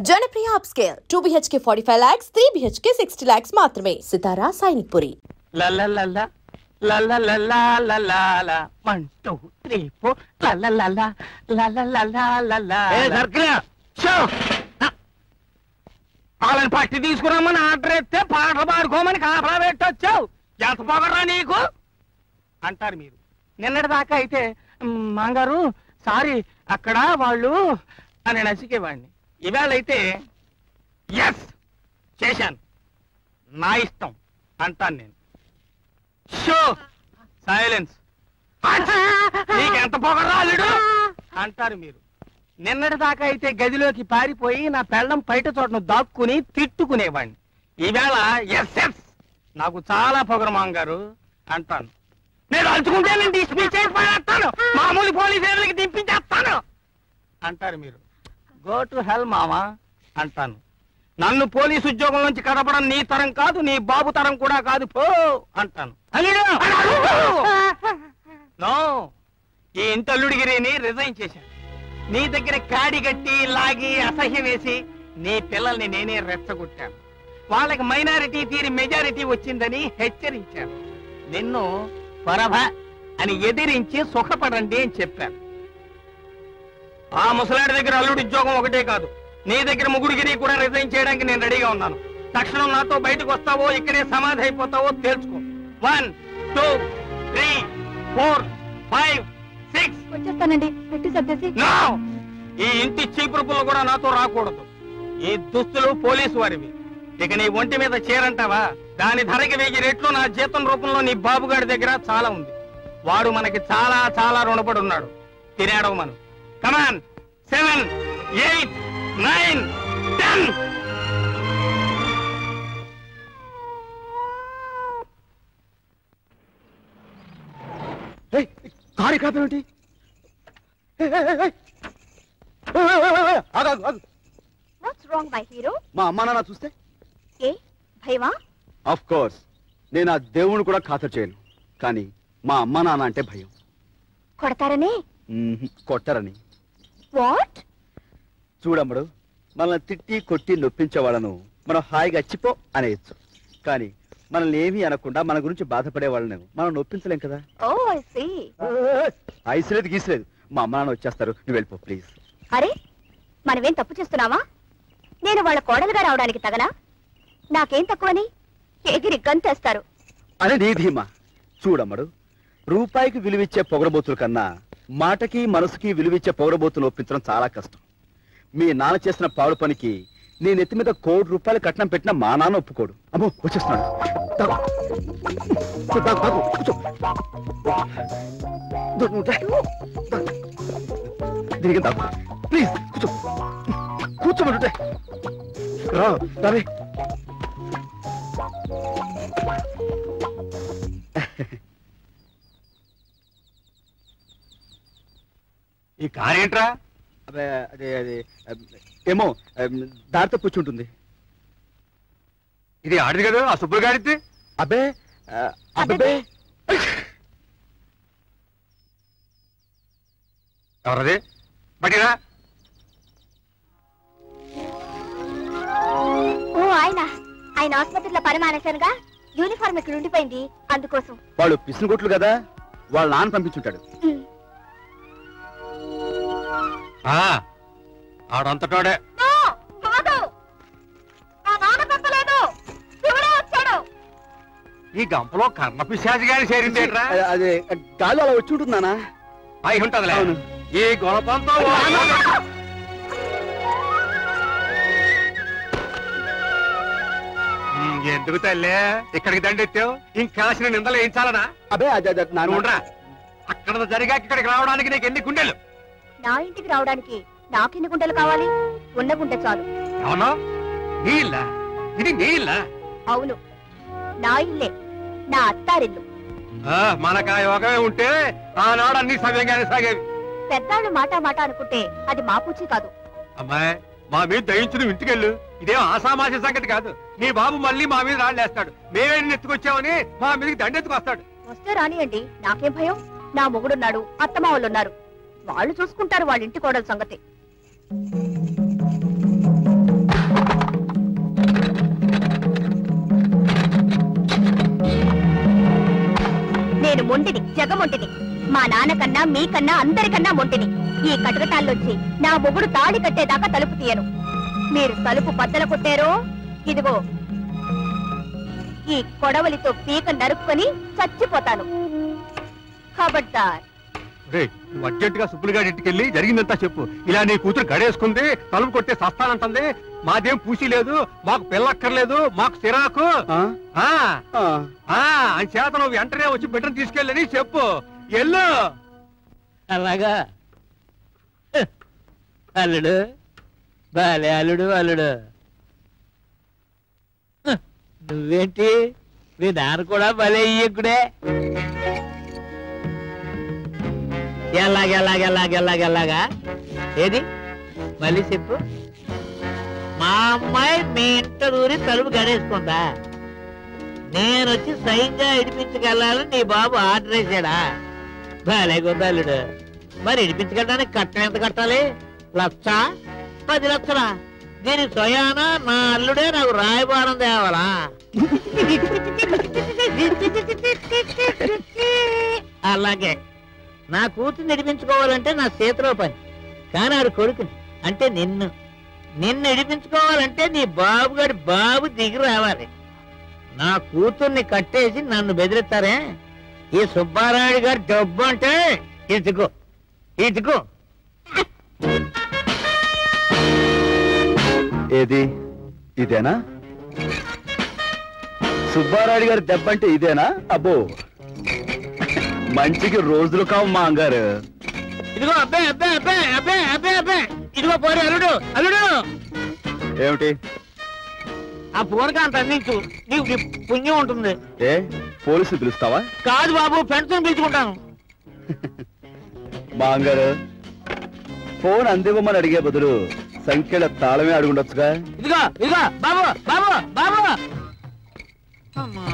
Janapriya upscale 2 BHK 45 lakhs, 3 BHK 60 lakhs మాత్రమే. సితారా Sainikpuri. లల్లలల్ల లల్లలల్ల లల్లల 1 2 3 4 లల్లలల్ల లల్లలల్ల లల్ల. A circle show వాళ్ళని పట్టి తీసుకురమ్మని ఆర్డర్ ఇస్తే పాటలు పాడుకోమని కాపలా పెట్టొచ్చావు. ఎంత పొగరా నీకు అంటారు మీరు. నిన్నటి దాకా అయితే మాంగారు సారీ అక్కడ వాళ్ళు అని నసికేవాడిని. ఇవాళ అయితే ఎస్ చేశాను నా ఇష్టం అంటాను నేను. షో సైలెన్స్ నీకెంత పొగరాలుడు అంటారు మీరు. నిన్నటి దాకా అయితే గదిలోకి పారిపోయి నా పెళ్ళం బయట చోటను దాక్కుని తిట్టుకునేవాడిని. ఈవేళ ఎస్ ఎస్ నాకు చాలా పొగరు మాంగారు అంటాను. నేను అలుచుకుంటే నేను డిస్మిస్ చేసి పడేస్తాను, మామూలు పోలీసులకి దింపించేస్తాను అంటారు మీరు. గో టు హెల్ మామా అంటాను. నన్ను పోలీసు ఉద్యోగం నుంచి కదపడం నీ తరం కాదు, నీ బాబు తరం కూడా కాదు, పో అంటాను. నో, ఈ ఇంటల్లుడిగిరిని రిజైన్ చేశాను. నీ దగ్గర కాడి గట్టి లాగి అసహ్యం వేసి నీ పిల్లల్ని నేనే రెచ్చగొట్టాను. వాళ్ళకి మైనారిటీ తీరి మెజారిటీ వచ్చిందని హెచ్చరించాను. నిన్ను పరభ అని ఎదిరించి సుఖపడండి అని చెప్పాను. ఆ ముసలాడి దగ్గర అల్లుడి ఉద్యోగం ఒకటే కాదు, నీ దగ్గర ముగ్గుడిగిరి కూడా రిజైన్ చేయడానికి నేను రెడీగా ఉన్నాను. తక్షణం నాతో బయటకు వస్తావో ఇక్కడే సమాధి అయిపోతావో తేల్చుకో. 1 2 3 4 5 6 వచ్చేస్తానండి. పెట్టి సర్దేసి. ఈ ఇంటి చీపురు పుల్ల కూడా నాతో రాకూడదు. ఈ దుస్తులు పోలీసు వారివి. ఇక నీ ఒంటి మీద చీరంటావా, దాని ధరకి 1000 రెట్లు నా జీతం రూపంలో నీ బాబుగాడి దగ్గర చాలా ఉంది. వాడు మనకి చాలా చాలా రుణపడి ఉన్నాడు. తినేయడం మనం. కమాన్ 7 8 9 10. కారు కాపేమిటి? What's wrong my hero? మా అమ్మా నాన్న చూస్తే ఏ భయమా? ఆఫ్ కోర్స్ నేను ఆ దేవుని కూడా ఖాతరు చేయను, కానీ మా అమ్మా నాన్న అంటే భయం. కొడతారని? కొట్టరని. వాట్? చూడమ్మడు, మనల్ని తిట్టి కొట్టి నొప్పించే వాళ్ళను మనం హాయిగా చిపో అనేయచ్చు, కానీ మనల్ని ఏమీ అనకుండా మన గురించి బాధపడే వాళ్ళని మనం నొప్పించలేం కదా. ఓ ఐ సీ. ఐసలేదు గీసలేదు, మా అమ్మ నాన్న వచ్చేస్తారు, నువ్వు వెళ్ళిపో ప్లీజ్. అరే మనమేం తప్పు చేస్తున్నావా? నేను వాళ్ళ కోడలుగా రావడానికి తగనా? నాకేం తక్కువని ఎగిరి గంతేస్తారు. అదే నీ ధీమా. చూడమ్మడు, రూపాయికి విలువిచ్చే పొగరబోతుల కన్నా మాటకి మనసుకి విలువిచ్చే పొగరబోతులు ఒప్పించడం చాలా కష్టం. మీ నాన్న చేసిన పాడు పనికి నేను ఎత్తి మీద 1 కోటి రూపాయలు కట్నం పెట్టినా మా నాన్న ఒప్పుకోడు. అమ్మో వచ్చేస్తున్నాడు. ప్లీజ్ కూర్చో, కూర్చోమంటుంటే రావే. ఈ కారేంట్రా? అదే అదే అదే ఏమో దారితో కూర్చుంటుంది. ఇది ఆడిది కదా ఆ సుబ్బులు గాడిది. అబ్బే అబ్బే ఎవరది? బట్టిరా. ఓ ఆయన ఆసుపత్రిలో పని మానేశానుగా, యూనిఫార్మ్ ఇక్కడ ఉండిపోయింది, అందుకోసం. వాళ్ళు పిసినగొట్లు కదా, వాళ్ళ నాన్న పంపించుంటాడు. ఆడంతటోడే. ఈ గంపలో కర్ణ పిశాచి గారి చేరిందేట్రా? అదే గాలి అలా వచ్చి ఉంటుందానా? అయి ఉంటదిలే. ఈ గొడపంతో ఎందుకు తల్లే ఇక్కడికి దండెత్తావు? ఇంకాసిన నిందలు వేయించాలనా? అదే అదే ఉండరా. అక్కడ జరిగాక ఇక్కడికి రావడానికి నీకు ఎన్ని గుండెలు? నా ఇంటికి రావడానికి నాకెన్ని గుంటలు కావాలి? ఉన్న గుంటె చాలు. అవును, నీ ఇల్లా? ఇది నీ ఇల్లా? అవును, నా ఇల్లే, నా అత్తారిల్లు. మనకు ఆ యోగమే ఉంటే ఆనాడు అన్ని సవ్యంగానే సాగేవి. పెద్దాళ్ళు మాట మాట అనుకుంటే అది మా పూచి కాదు. అమ్మాయి, మా మీద దయించు, నువ్వు ఇంటికెళ్ళు. ఇదేం ఆసామాష సంగతి కాదు. నీ బాబు మళ్ళీ మా మీద రాళ్ళేస్తాడు. మేమే ఎత్తుకొచ్చామని మా మీదకి దండెత్తుకొస్తాడు. వస్తే రానియండి, నాకేం భయం. నా మొగుడున్నాడు, అత్తమావులున్నారు, వాళ్ళు చూసుకుంటారు వాళ్ళ ఇంటి కోడల సంగతి. నేను మొంటిని, జగమొంటిని. మా నాన్నకన్నా మీకన్నా అందరికన్నా మొంటిని. ఈ కటకటాల్లోంచి నా మొగుడు తాళి కట్టేదాకా తలుపు తీయను. మీరు తలుపు బద్దలు కొట్టారో ఇదిగో ఈ కొడవలితో పీక నరుక్కొని చచ్చిపోతాను. ఖబర్దార్. నువ్వు అర్జెంటుగా సుబ్బులుగాడి ఇంటికెళ్ళి జరిగిందంతా చెప్పు. ఇలా నీ కూతురు గడేసుకుంది, తలుపు కొట్టే సస్తానంటుంది, మాదేం పూసి లేదు, మాకు పిల్లక్కర్లేదు, మాకు సిరాకు అని చేత నువ్వు వెంటనే వచ్చి బిడ్డను తీసుకెళ్ళని చెప్పు. ఎల్లు. అలాగా అల్లుడు, బాలే అల్లుడు. అల్లుడు నువ్వేంటి, మీ నాన్న కూడా భలే ఇయ్యకుడే. ఎలాగెలాగా ఏది మళ్ళీ చెప్పు. మా అమ్మాయి మీ ఇంట దూరి తలుపు గడేసుకుందా? నేను వచ్చి సైన్గా ఇడిపించుకెళ్ళాలని నీ బాబు ఆర్డర్ వేసాడా? భలే గొందల్లుడు. మరి ఇడిపించుకెళ్ళడానికి కట్టం ఎంత కట్టాలి? 1,00,000, 10 లక్షలా? దీని స్వయాన నా అల్లుడే నాకు రాయబారం తేవాలా? అలాగే నా కూతురు నడిపించుకోవాలంటే నా చేతిలో పని. కానీ ఆడు కొడుకుని అంటే నిన్ను నడిపించుకోవాలంటే నీ బాబుగాడి బాబు దిగి రావాలి. నా కూతుర్ని కట్టేసి నన్ను బెదిరిస్తారే? ఈ సుబ్బారాయుడు గారి డబ్బు అంటే ఇటుకో. ఏది ఇదేనా? సుబ్బారాయుడు గారి దెబ్బ అంటే ఇదేనా? అబ్బో, మంచికి రోజులు కావు మా అంగారు. ఇదిగో అబ్బే ఇదిగో పోరే అల్లుడు. ఏమిటి? ఆ ఫోన్కి అంత అందించు, నీకు పుణ్యం ఉంటుంది. ఏ పోలీసులు పిలుస్తావా? కాదు బాబు, ఫ్రెండ్స్ పిలుచుకుంటాను. మా అంగారు, ఫోన్ అందివ్వమని అడిగే బదులు సంఖ్యల తాళమే అడుగుండొచ్చుగా. ఇదిగో బాబు. అమ్మా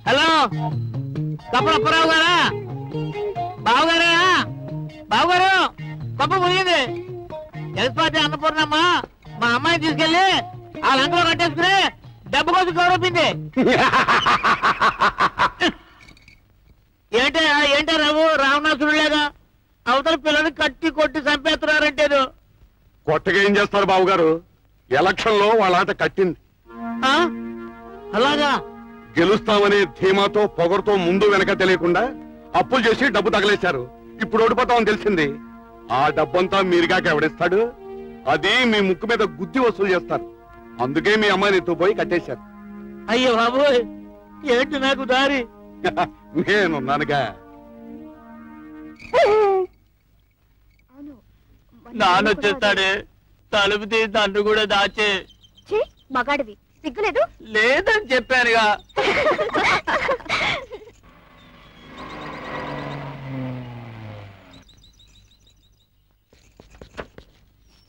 హలో, కప్పలప్పారావు గారా? బావగారు గొప్ప మునిగింది. జగత్పాటి అన్నపూర్ణమ్మ మా అమ్మాయిని తీసుకెళ్లి ఆ లంకలో కట్టేసుకుని డబ్బు కోసం గౌరవింది. ఏంటా రావణాసురులేగా అవతల పిల్లలు కట్టి కొట్టి చంపేస్తున్నారంటేను. కొత్తగా ఏం చేస్తారు బాబుగారు? ఎలక్షన్ లో వాళ్ళ ఆట కట్టింది. అలాగా? గెలుస్తామనే ధీమాతో పొగరుతో ముందు వెనక తెలియకుండా అప్పులు చేసి డబ్బు తగలేశారు. ఇప్పుడు ఓడిపోతామని తెలిసింది. ఆ డబ్బంతా మీరుగాక ఎవడిస్తాడు? అది మీ ముక్కు మీద గుద్ది వసూలు చేస్తారు. అందుకే మీ అమ్మాయిని ఎత్తుపోయి కట్టేశారు. అయ్యో బాబు, ఏంటి నాకు దారి? నేనున్నానుగా. నానొచ్చేస్తాడే, తలుపు తీసి నన్ను కూడా దాచే. మగాడివి సిగ్గులేదు? లేదని చెప్పానుగా.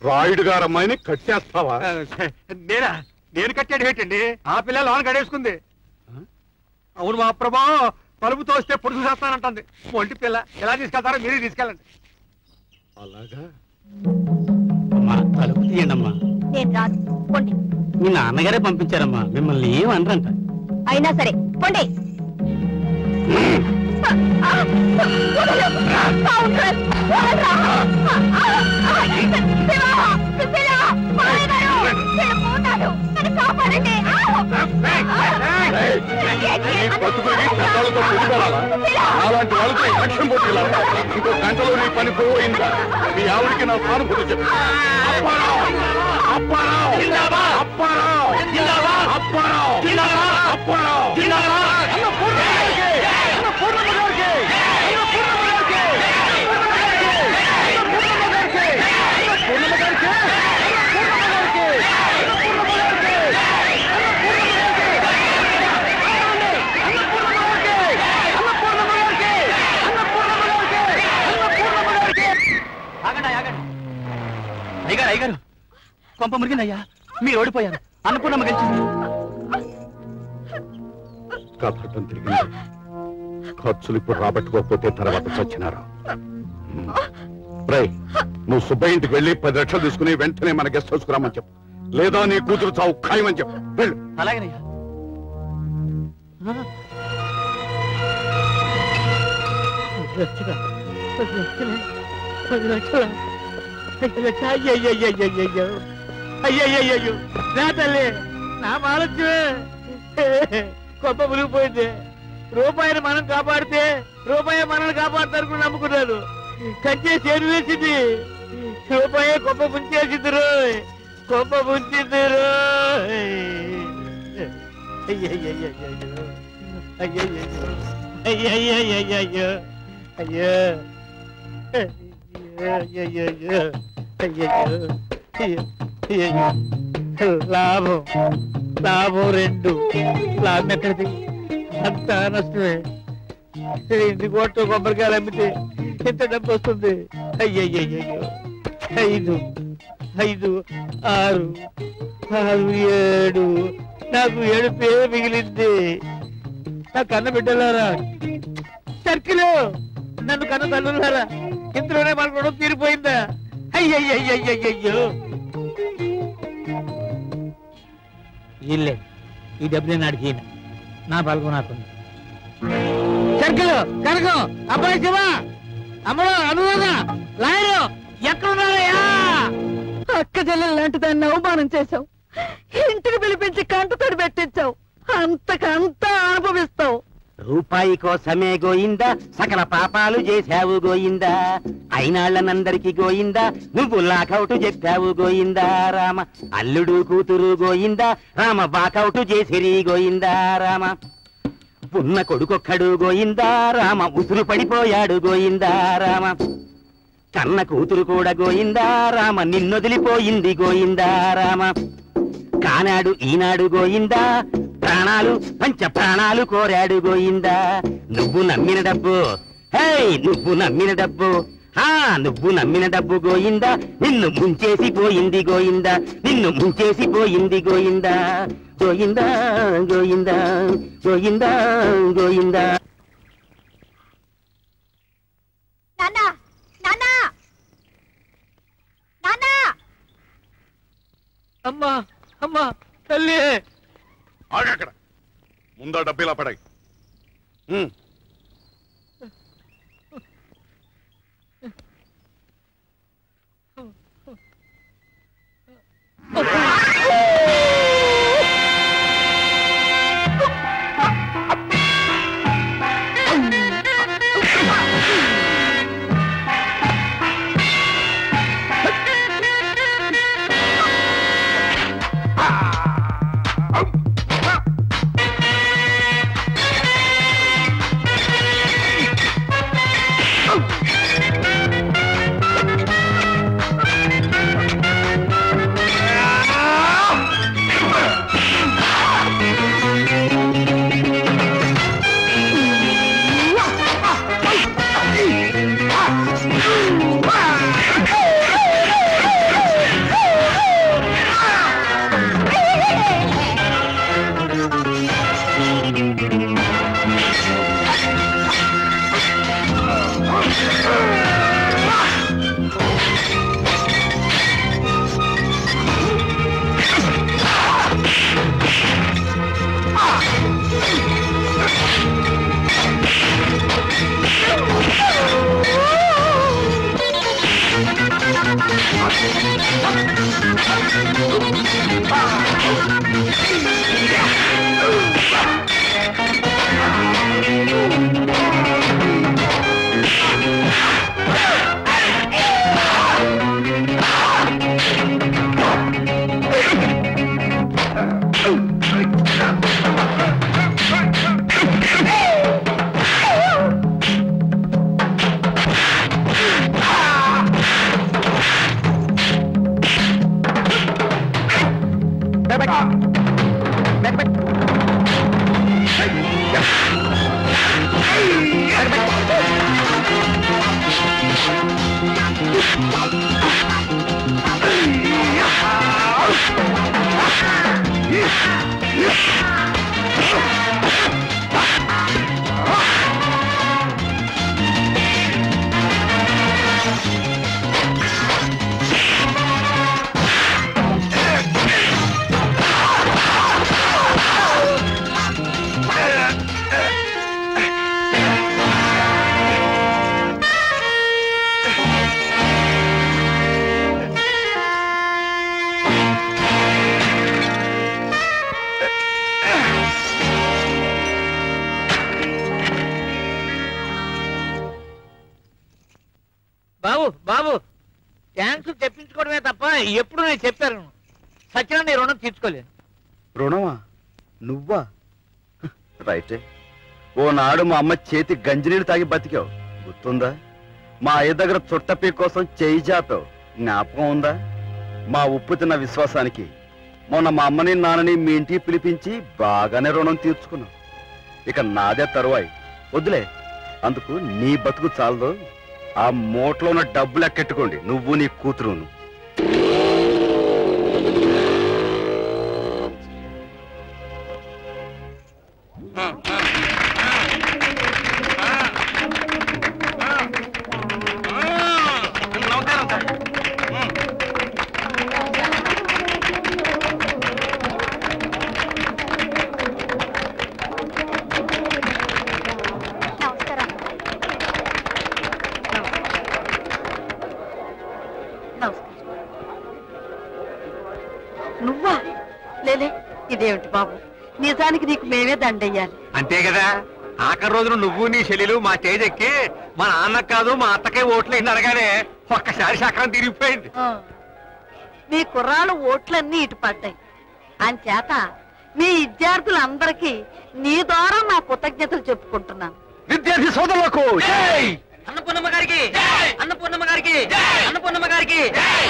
రాయుడు గారు అమ్మాయిని కట్టేస్తావా? నేను కట్టాడు ఏంటండి? ఆ పిల్ల లోన్ గడేసుకుంది. అవును మా ప్రభా, తలుపుతో వస్తే పొడుగు చేస్తానంటుంది. ఒంటి పిల్ల ఎలా తీసుకెళ్తారో మీరే తీసుకెళ్ళండి. అలాగా? అమ్మా తలుపు తీయండి అమ్మా. నేను రాదు, పొండి. మీ నాన్నగారే పంపించారమ్మా, మిమ్మల్ని ఏమనరంట. అయినా సరే పొండి. అలాంటి వాళ్ళతో లక్ష్యం పోటీలా? ఇంకో గంటలో నీ పని పోయిందా? మీ ఆవిడికి నా సానుభూతి చెప్పు. అయ్యగారు కొంప మురిగిందయ్యా, మీరు ఓడిపోయారు. అన్నపూర్ణమ్మ గెలిచింది. కథటం తిరిగింది. ఖర్చులు ఇప్పుడు రాబట్టుకోకపోతే తర్వాత చచ్చినారు. నువ్వు సుబ్బయ్య ఇంటికి వెళ్ళి 10 లక్షలు తీసుకుని వెంటనే మన గెస్ట్ హౌస్ రామని చెప్పు, లేదా నీ కూతురు చావు ఖాయమని చెప్పు. వెళ్ళు. అలాగేనయ్యా. అయ్యయ్యో నా తల్లి, నా మాలత్యమే గొప్ప మునిగిపోయింది. రూపాయిని మనం కాపాడితే రూపాయి మనల్ని కాపాడతారు నమ్ముకున్నాను. కంచే చేరు వేసింది, రూపాయి గొప్ప ముంచేసిందిరు, గొప్ప ముంచిందిరు. అయ్యయ్యో అయ్యయ్యో అయ్యయ్యో అయ్యో అయ్యయ్యో అయ్యయ్యో. లాభం లాభం 2, లాభం ఎక్కడిది? అంత నష్టమే. 8 కోట్ల కొబ్బరికాయలు అమ్మితే ఎంత డబ్బు వస్తుంది? అయ్యయ్యో. 5, 5, 6, 7, నాకు 7 పేరు మిగిలింది. నా కన్న బిడ్డలారా, సర్కిల్ నన్ను కన్న తల్లులారా, ఇందులోనే మన రుణం తీరిపోయిందా? అయ్యయ్యో. ఇల్లే ఈ డబ్బు నేను అడిగిన, నా బలగం నాకుంది. సర్కిల్ కనకం, అబ్బాయి శివ, అమ్మలో అనురాధ, లాయరు ఎక్కడున్నారయ్యా? అక్క చెల్లెలు లాంటి దాన్ని అవమానం చేశావు, ఇంటికి పిలిపించి కంటతడి పెట్టించావు, అంతకంతా అనుభవిస్తావు. రూపాయి కోసమే గోయిందా, సకల పాపాలు చేశావు గోయిందా, అయినాళ్ళనందరికీ గోయిందా, నువ్వు లాకౌట్ చెప్పావు గోయిందా. రామ అల్లుడు కూతురు గోయిందా, రామ బాకౌట్ చేసిరి గోయిందా. రామ ఉన్న కొడుకొక్కడు గోయిందా, రామ ఉసురు పడిపోయాడు గోయిందా. రామ కన్న కూతురు కూడా గోయిందా, రామ నిన్నొదిలిపోయింది గోయిందా. రామ కానాడు ఈనాడు గోయిందా, ప్రాణాలు పంచ ప్రాణాలు కోరాడు గోయిందా. నువ్వు నమ్మిన డబ్బు, హే నువ్వు నమ్మిన డబ్బు, నువ్వు నమ్మిన డబ్బు గోయిందా, నిన్ను ముంచేసి పోయింది గోయిందా, నిన్ను ముంచేసి పోయింది గోయిందా. గోయిందా గోయిందా గోయిందా గోయిందా. నాన్నా నాన్నా నాన్నా. అమ్మా అమ్మా తల్లి. ఆగక్కడ, ముందా డబ్బిలా పడాయి. ఎప్పుడు నేను చెప్పాను సత్యన నీ రుణం తీర్చుకోలేను. రుణమా? నువ్వా? రైటే. ఓనాడు మా అమ్మ చేతి గంజినీళ్ళు తాగి బతికావు, గుర్తుందా? మా అయ్య దగ్గర చుట్టపీ కోసం చేయి జాపావు, జ్ఞాపకం ఉందా? మా ఉప్పు తిన్న విశ్వాసానికి మొన్న మా అమ్మని నాన్నని మీ ఇంటికి పిలిపించి బాగానే రుణం తీర్చుకున్నావు. ఇక నాదే తరువాయి. వద్దులే, అందుకు నీ బతుకు చాలదు. ఆ మూటలో ఉన్న డబ్బులు ఎక్కెట్టుకోండి, నువ్వు నీ కూతురును. నువ్వా? లేలే, ఇదేమిటి బాబు, నిజానికి నీకు మేమే దండయ్యాలి. అంతే కదా, ఆఖరి రోజున నువ్వు నీ చెల్లెలు మా స్టేజ్ ఎక్కి మా నాన్న కాదు మా అత్తకే ఓట్లు అయింది అనగానే ఒక్కసారి చక్రం తిరిగిపోయింది. మీ కుర్రాళ్ళు ఓట్లన్నీ ఇటు పడ్డాయి. అంచేత మీ విద్యార్థులందరికీ నీ ద్వారా నా కృతజ్ఞతలు చెప్పుకుంటున్నాను. విద్యార్థి సోదరులకు అన్నపూర్ణమ్మ గారికి, అన్నపూర్ణమ్మ గారికి, అన్నపూర్ణమ్మ గారికి.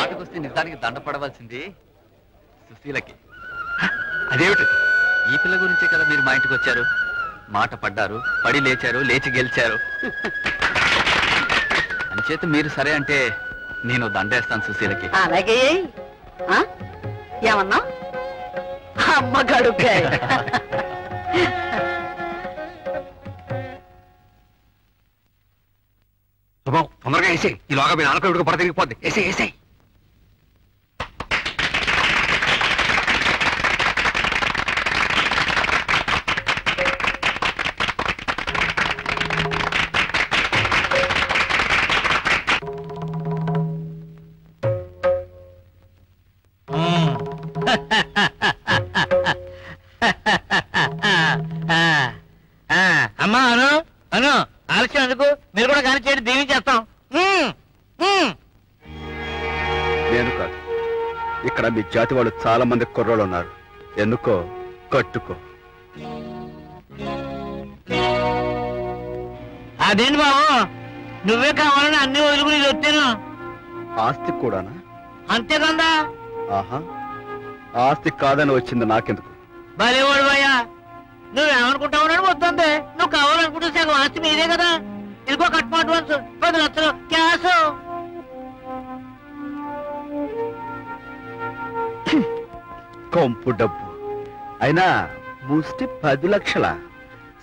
వాటికొస్తే నిజానికి దండ పడవలసింది సుశీలకి. అదేమిటి? ఈ పిల్ల గురించే కదా మీరు మా ఇంటికి వచ్చారు. మాట పడ్డారు, పడి లేచారు, లేచి గెలిచారు. అంచేత మీరు సరే అంటే నేను దండేస్తాను సుశీలకి. అలాగే. ఏమన్నా? అమ్మ గడుకాయ. తొందరగా వేసేయి, ఈలోగా మీ నాన్నకు ఇప్పుడు పడ తిరిగిపోద్ది. వేసేయి వేసేయి. అమ్మా అను అను, ఆలస్యం ఎందుకు? మీరు కూడా కానీ చేయండి, దీవించేస్తాం. నేను కాదు, ఇక్కడ మీ జాతి వాళ్ళు చాలా మంది కుర్రోళ్ళు ఉన్నారు. ఎన్నుకో, కట్టుకో. అదేంటి బాబు, నువ్వే కావాలని అన్ని వదులుకుని వచ్చాను. ఆస్తి కూడానా? అంతేకందా. ఆహా, ఆస్తి కాదని వచ్చింది నాకెందుకు? భలేవాడు భయ్యా, నువ్వేమనుకుంటావు వద్దంటే, నువ్వు కావాలనుకుంటే సగం ఆస్తి మీదే కదా. ఇదిగో కట్టు అడ్వాన్స్ 10 లక్షలు క్యాష్. కొంపు డబ్బు అయినా ముష్టి 10 లక్షల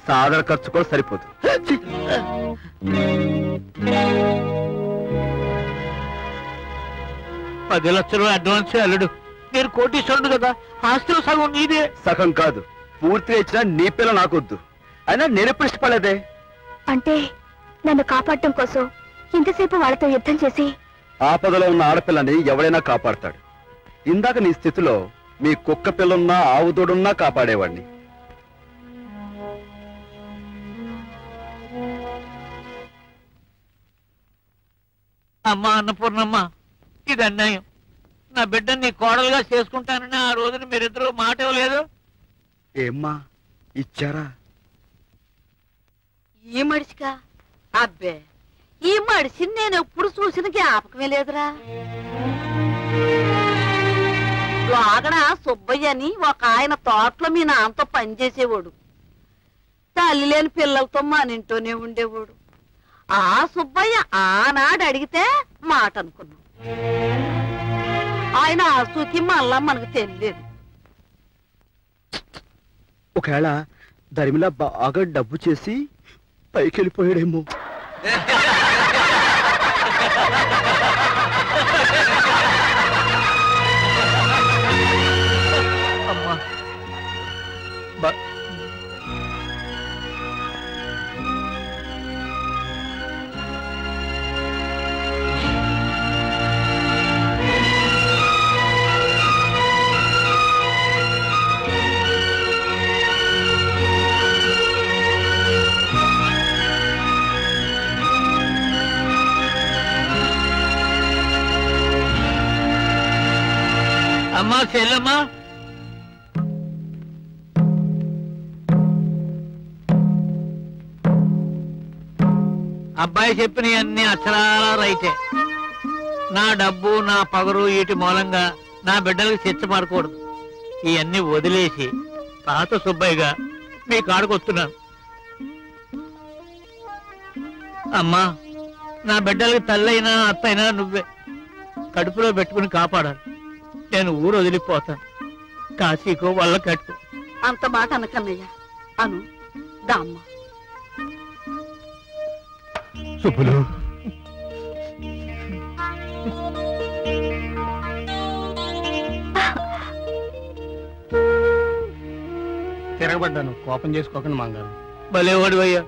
సాధారణ ఖర్చు కూడా సరిపోదు. 10 లక్షలు అడ్వాన్స్ అల్లుడు. మీరు కోటీశ్వరుడు కదా, ఆస్తులు సగం నీదే. సగం కాదు, పూర్తిగా ఇచ్చినా నీ పిల్ల నాకొద్దు. అయినా నేనెప్పుడు ఇష్టపడలేదే. అంటే నన్ను కాపాడటం కోసం ఇంతసేపు వాళ్ళతో యుద్ధం చేసి ఆపదలో ఉన్న ఆడపిల్లని ఎవడైనా కాపాడతాడు. ఇందాక నీ స్థితిలో మీ కుక్క పిల్లున్నా ఆవుదోడున్నా కాపాడేవాడిని. అమ్మా అన్నపూర్ణమ్మ, ఇది అన్యాయం. నా బిడ్డని నీ కోడలుగా చేసుకుంటానని ఆ రోజున మీరిద్దరూ మాట ఇవ్వలేదు. ఏమ్మా ఇచ్చారా? ఈ మడిసికా? అబ్బే, ఈ మడిసిని నేను ఎప్పుడు చూసిన జ్ఞాపకమే లేదురా. లోగడ సుబ్బయ్య అని ఒక ఆయన తోటలో మీ నాన్నతో పనిచేసేవాడు. తల్లి లేని పిల్లలతో మన ఇంట్లోనే ఉండేవాడు. ఆ సుబ్బయ్య ఆనాడు అడిగితే మాట అనుకున్నాం. ఆయన ఆసూకి మళ్ళా మనకు తెలియదు. ఒకవేళ ధర్మిలా బాగా డబ్బు చేసి పైకి వెళ్ళిపోయాడేమో. అమ్మా చెల్లెమ్మా అబ్బాయి చెప్పిన అన్ని అక్షరాల రైతే. నా డబ్బు నా పగరు వీటి మూలంగా నా బిడ్డలకు శిక్ష పడకూడదు. ఇవన్నీ వదిలేసి తాత సుబ్బయ్యగా మీ కాడుకొస్తున్నాను. అమ్మా, నా బిడ్డలకి తల్లైనా అత్తైనా నువ్వే కడుపులో పెట్టుకుని కాపాడాలి. నేను ఊరు వదిలిపోతాను. కాశీకో వల్ల కట్టు. అంత మాట అనకన్నయ్యా. అను దామ్మ. సుబ్బులు, తిరగబడ్డాను, కోపం చేసుకోకండి మంగారు. భలేవాడు అయ్యా.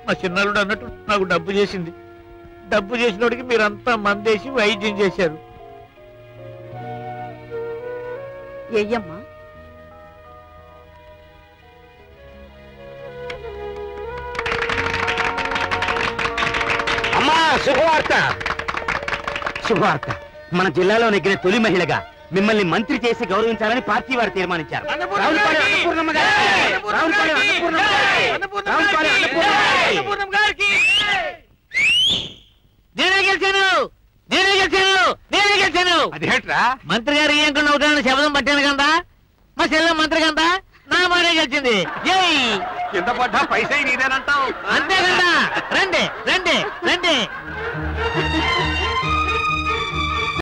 మా చిన్నారుడు అన్నట్టు నాకు డబ్బు చేసింది. డబ్బు చేసినోడికి మీరంతా మందేసి వైద్యం చేశారు. ఏయ్యమ్మా, అమ్మా, శుభవార్త శుభవార్త. మన జిల్లాలో నెగ్గిన తొలి మహిళగా మిమ్మల్ని మంత్రి చేసి గౌరవించాలని పార్టీ వారు తీర్మానించారు. రావులపాలెం అన్నపూర్ణమ్మ గారికి! రావులపాలెం అన్నపూర్ణమ్మ గారికి! నేనే గెలిచాను, నేనే గెలిచాను, నేనే గెలిచాను. అదేట్రా మంత్రి గారు ఏం కొన్ని అవుతానని శబ్దం పట్టాను కదా. మా చెల్లె మంత్రి కదా, నా మానే గెలిచింది. కింద పడ్డా పైసా నీదేనంటావు. అంతే కదా. రండి రండి రండి.